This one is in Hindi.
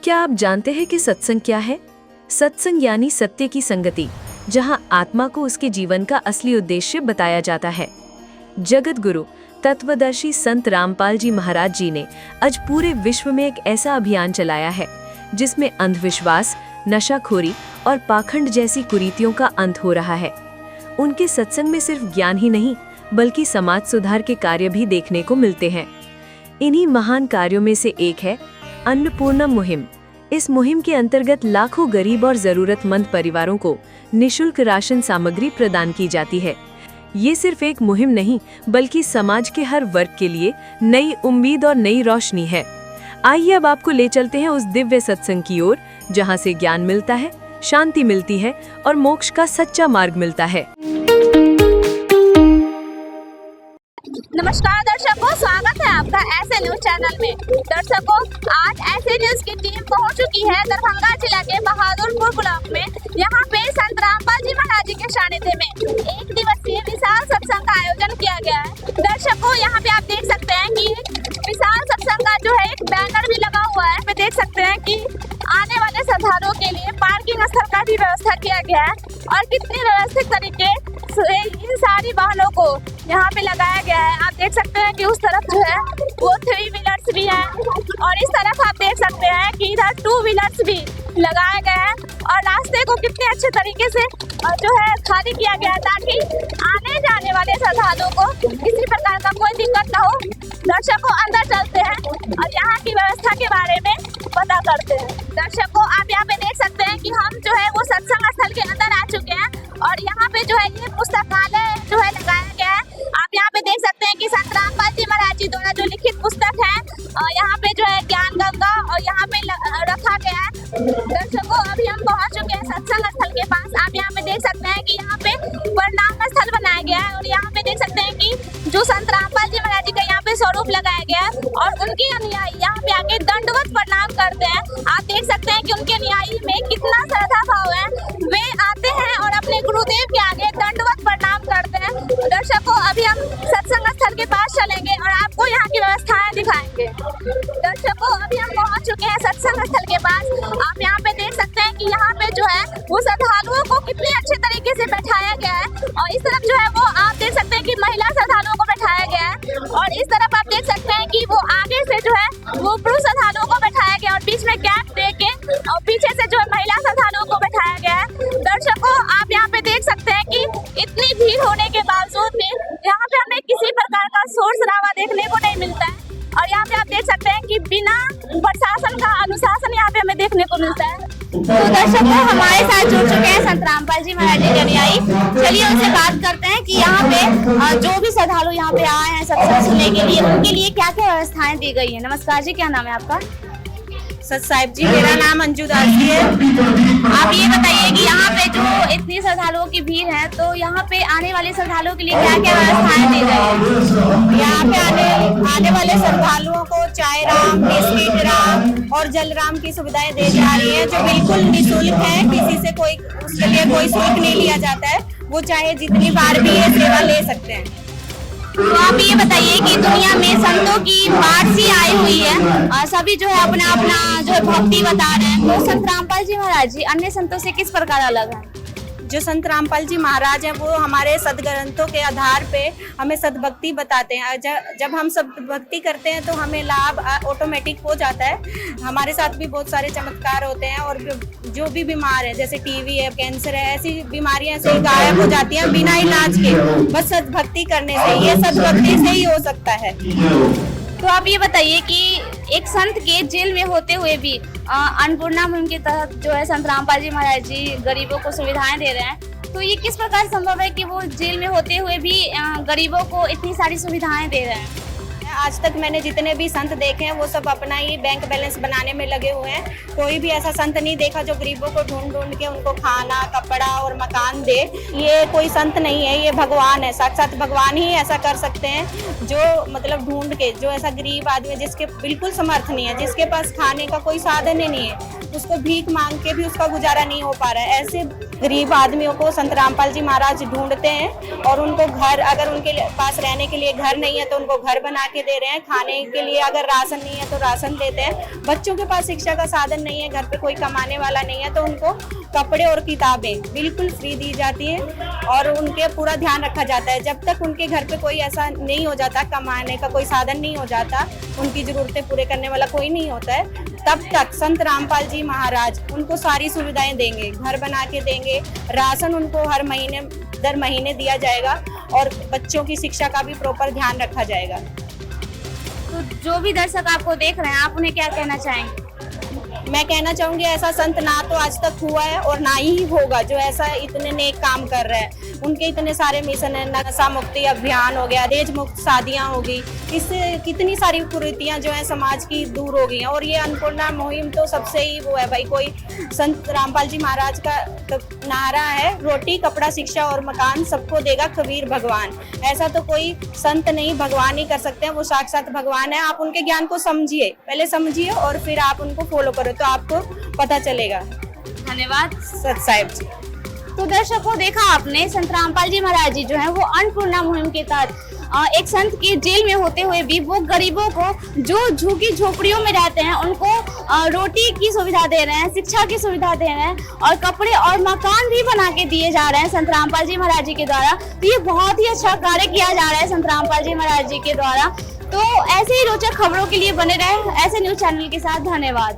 क्या आप जानते हैं कि सत्संग क्या है? सत्संग यानी सत्य की संगति, जहां आत्मा को उसके जीवन का असली उद्देश्य बताया जाता है। जगत गुरु तत्वदर्शी संत रामपाल जी महाराज जी ने आज पूरे विश्व में एक ऐसा अभियान चलाया है जिसमें अंधविश्वास, नशाखोरी और पाखंड जैसी कुरीतियों का अंत हो रहा है। उनके सत्संग में सिर्फ ज्ञान ही नहीं बल्कि समाज सुधार के कार्य भी देखने को मिलते हैं। इन्हीं महान कार्यों में से एक है अन्नपूर्णा मुहिम। इस मुहिम के अंतर्गत लाखों गरीब और जरूरतमंद परिवारों को निशुल्क राशन सामग्री प्रदान की जाती है। ये सिर्फ एक मुहिम नहीं बल्कि समाज के हर वर्ग के लिए नई उम्मीद और नई रोशनी है। आइए अब आपको ले चलते हैं उस दिव्य सत्संग की ओर, जहां से ज्ञान मिलता है, शांति मिलती है और मोक्ष का सच्चा मार्ग मिलता है। नमस्कार दर्शकों, स्वागत है आपका ऐसे न्यूज चैनल में। दर्शकों, आज ऐसे न्यूज की टीम पहुंच चुकी है दरभंगा जिला के बहादुरपुर ब्लॉक में। यहाँ पे संत रामपाल जी महाराज जी के सानिध्य में एक दिवसीय विशाल सत्संग का आयोजन किया गया है। दर्शकों, यहाँ पे आप देख सकते हैं कि विशाल सत्संग का जो है एक बैनर भी लगा हुआ है। देख सकते हैं कि आने वाले श्रद्धालुओं के लिए पार्किंग स्थल का भी व्यवस्था किया गया है और कितनी व्यवस्थित तरीके से इन सारी वाहनों को यहाँ पे लगाया गया है। आप देख सकते हैं कि उस तरफ जो है वो 3 व्हीलर्स भी हैं और इस तरफ आप देख सकते हैं कि इधर 2 व्हीलर्स भी लगाए गए हैं और रास्ते को कितने अच्छे तरीके से जो है खाली किया गया है ताकि आने जाने वाले श्रद्धालुओं को किसी प्रकार का कोई दिक्कत न हो। दर्शकों, अंदर चलते हैं और यहाँ की व्यवस्था के बारे में पता करते हैं। दर्शकों, आप यहाँ पे देख सकते हैं कि हम जो है वो सत्संग स्थल के अंदर आ चुके हैं और यहाँ पे जो है ये पुस्तकालय जो है लगाया गया है। आप यहाँ पे देख सकते हैं कि संत रामपाल जी महाराज जी द्वारा जो लिखित पुस्तक है यहाँ पे जो है ज्ञान गंगा और यहाँ पे रखा गया है। दर्शकों, अभी हम पहुँच चुके हैं सत्संग स्थल के पास। आप यहाँ पे देख सकते हैं कि यहाँ पे प्रणाम स्थल बनाया गया है और यहाँ पे देख सकते हैं कि जो संत रामपाल जी महाराज जी का यहाँ पे स्वरूप लगाया गया है और उनके अनुयायी यहाँ पे आके दंडवत प्रणाम करते हैं। आप देख सकते हैं कि उनके अनुयायी में कितना श्रद्धा भाव है। वे आते हैं और अपने गुरुदेव के आगे दंडवत प्रणाम करते हैं। दर्शकों, अभी हम सत्संग स्थल के पास चलेंगे और आपको यहाँ की व्यवस्थाएं दिखाएंगे। दर्शकों, अभी हम पहुँच चुके हैं सत्संग स्थल के पास। आप यहाँ पे देख सकते हैं कि यहाँ पे जो है वो श्रद्धालुओं को कितने अच्छे तरीके से बैठाया गया है और इस तरफ जो है वो आप देख सकते हैं कि महिला श्रद्धालुओं को बैठाया गया है और इस तरफ आप देख सकते हैं कि वो आगे से जो है वो पुरुष श्रद्धालुओं को बैठाया गया और बीच में गैप दे के और पीछे से जो है महिला श्रद्धालुओं को बैठाया गया है। दर्शकों, आप यहाँ पे देख सकते हैं कि इतनी भीड़ होने के बावजूद भी यहाँ पे हमें किसी प्रकार का शोर शराबा देखने को नहीं मिलता है और यहाँ पे आप देख सकते हैं कि बिना प्रशासन का अनुशासन यहाँ पे हमें देखने को मिलता है। तो दर्शकों, हमारे साथ जुड़ चुके हैं संत रामपाल जी महाराज जी के अनुयायी। चलिए उनसे बात करते हैं कि यहाँ पे जो भी श्रद्धालु यहाँ पे आए हैं सत्संग सुनने के लिए, उनके लिए क्या क्या व्यवस्थाएं दी गई है। नमस्कार जी, क्या नाम है आपका? सत साहिब जी, मेरा नाम अंजू दास जी है। आप ये बताइए कि यहाँ पे जो इतनी श्रद्धालुओं की भीड़ है तो यहाँ पे आने वाले श्रद्धालुओं के लिए क्या क्या व्यवस्थाएं दी गई? यहाँ पे आने वाले श्रद्धालुओं को चाय राम, बिस्किट राम और जल राम की सुविधाएं दी जा रही है जो बिल्कुल निःशुल्क है। किसी से कोई उसके लिए कोई शुल्क नहीं लिया जाता है। वो चाहे जितनी बार भी ये सेवा ले सकते हैं। तो आप ये बताइए कि दुनिया में संतों की बाढ़ सी आई हुई है और सभी जो है अपना अपना जो है भक्ति बता रहे हैं, तो संत रामपाल जी महाराज जी अन्य संतों से किस प्रकार अलग है? जो संत रामपाल जी महाराज हैं वो हमारे सदग्रंथों के आधार पे हमें सदभक्ति बताते हैं। जब हम सदभक्ति करते हैं तो हमें लाभ ऑटोमेटिक हो जाता है। हमारे साथ भी बहुत सारे चमत्कार होते हैं और जो भी बीमार है जैसे टीवी है, कैंसर है, ऐसी बीमारियां ऐसे ही गायब हो जाती हैं बिना इलाज के, बस सदभक्ति करने से। ये सदभक्ति से ही हो सकता है। तो आप ये बताइए कि एक संत के जेल में होते हुए भी अन्नपूर्णा मुहिम के तहत जो है संत रामपाल जी महाराज जी गरीबों को सुविधाएं दे रहे हैं, तो ये किस प्रकार संभव है कि वो जेल में होते हुए भी गरीबों को इतनी सारी सुविधाएं दे रहे हैं? आज तक मैंने जितने भी संत देखे हैं वो सब अपना ही बैंक बैलेंस बनाने में लगे हुए हैं। कोई भी ऐसा संत नहीं देखा जो गरीबों को ढूंढ ढूंढ के उनको खाना, कपड़ा और मकान दे। ये कोई संत नहीं है, ये भगवान है। साक्षात भगवान ही ऐसा कर सकते हैं जो मतलब ढूंढ के, जो ऐसा गरीब आदमी है जिसके बिल्कुल समर्थ नहीं है, जिसके पास खाने का कोई साधन ही नहीं है, उसको भीख मांग के भी उसका गुजारा नहीं हो पा रहा है, ऐसे गरीब आदमियों को संत रामपाल जी महाराज ढूंढते हैं और उनको घर, अगर उनके पास रहने के लिए घर नहीं है तो उनको घर बना के दे रहे हैं, खाने के लिए अगर राशन नहीं है तो राशन देते हैं। बच्चों के पास शिक्षा का साधन नहीं है, घर पे कोई कमाने वाला नहीं है, तो उनको कपड़े और किताबें बिल्कुल फ्री दी जाती है और उनके पूरा ध्यान रखा जाता है। जब तक उनके घर पे कोई ऐसा नहीं हो जाता, कमाने का कोई साधन नहीं हो जाता, उनकी जरूरतें पूरे करने वाला कोई नहीं होता है, तब तक संत रामपाल जी महाराज उनको सारी सुविधाएं देंगे, घर बना के देंगे, राशन उनको हर महीने दर महीने दिया जाएगा और बच्चों की शिक्षा का भी प्रॉपर ध्यान रखा जाएगा। तो जो भी दर्शक आपको देख रहे हैं, आप उन्हें क्या कहना चाहेंगे? मैं कहना चाहूंगी ऐसा संत ना तो आज तक हुआ है और ना ही होगा जो ऐसा इतने नेक काम कर रहे हैं। उनके इतने सारे मिशन है, नशा मुक्ति अभियान हो गया, दहेज मुक्त शादियां हो गई, इससे कितनी सारी कुरीतियां जो है समाज की दूर हो गई हैं। और ये अन्नपूर्णा मुहिम तो सबसे ही वो है भाई, कोई संत रामपाल जी महाराज का नारा है, रोटी कपड़ा शिक्षा और मकान सबको देगा कबीर भगवान। ऐसा तो कोई संत नहीं, भगवान ही कर सकते हैं, वो साक्षात भगवान है। आप उनके ज्ञान को समझिए, पहले समझिए और फिर आप उनको फॉलो करो तो आपको पता चलेगा। धन्यवाद सत साहिब जी। तो दर्शकों, देखा आपने संत रामपाल जी महाराज जी जो है वो अन्नपूर्णा मुहिम के तहत एक संत की जेल में होते हुए भी वो गरीबों को जो झुग्गी झोपड़ियों में रहते हैं उनको रोटी की सुविधा दे रहे हैं, शिक्षा की सुविधा दे रहे हैं और कपड़े और मकान भी बना के दिए जा रहे हैं संत रामपाल जी महाराज जी के द्वारा। तो ये बहुत ही अच्छा कार्य किया जा रहा है संत रामपाल जी महाराज जी के द्वारा। तो ऐसे ही रोचक खबरों के लिए बने रहे ऐसे न्यूज चैनल के साथ। धन्यवाद।